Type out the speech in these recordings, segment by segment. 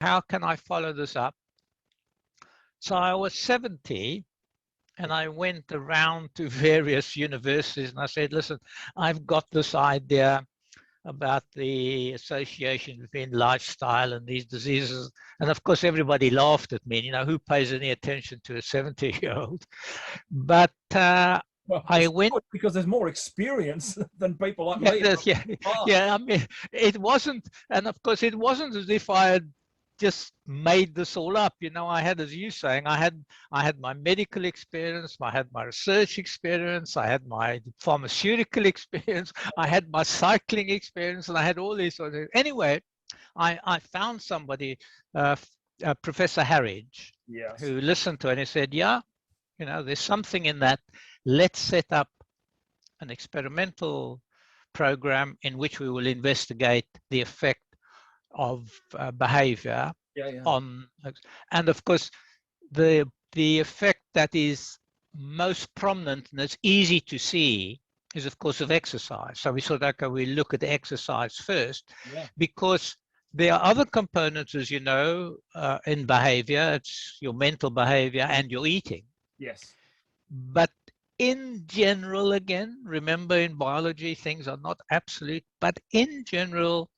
how can I follow this up? So I was 70 and I went around to various universities and I said, listen, I've got this idea about the association between lifestyle and these diseases. And of course, everybody laughed at me. You know, who pays any attention to a 70-year-old? But Well, I went because there's more experience than people like yeah, me. yeah. I mean, it wasn't, and of course, it wasn't as if I had just made this all up. You know, I had, as you saying, I had my medical experience, I had my research experience, I had my pharmaceutical experience, I had my cycling experience, and I had all these sort of. Anyway, I found somebody, Professor Harridge, Yes. who listened to it and he said, yeah, you know, there's something in that. Let's set up an experimental program in which we will investigate the effect of behavior on, and of course, the effect that is most prominent and it's easy to see is of course of exercise. So we thought, okay, we look at the exercise first, because there are other components, as you know, in behavior. It's your mental behavior and your eating. Yes. But in general, again, remember in biology, things are not absolute, but in general,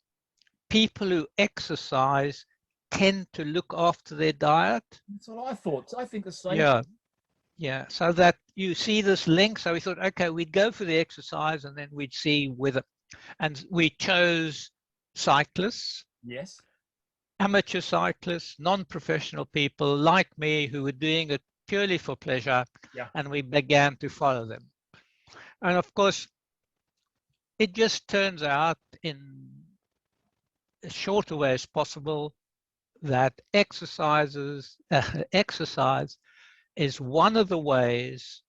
people who exercise tend to look after their diet. That's what I thought. I think the same. Yeah. Yeah. So that you see this link. So we thought, okay, we'd go for the exercise and then we'd see whether, and we chose cyclists. Yes. Amateur cyclists, non-professional people like me who were doing it purely for pleasure, and we began to follow them. And of course, it just turns out in as short a way as possible that exercise is one of the ways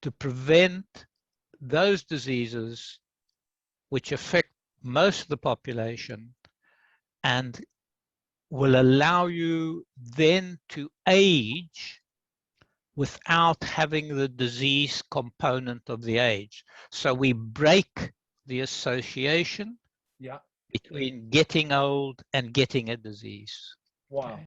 to prevent those diseases which affect most of the population and will allow you then to age without having the disease component of the age. So we break the association between getting old and getting a disease. Wow.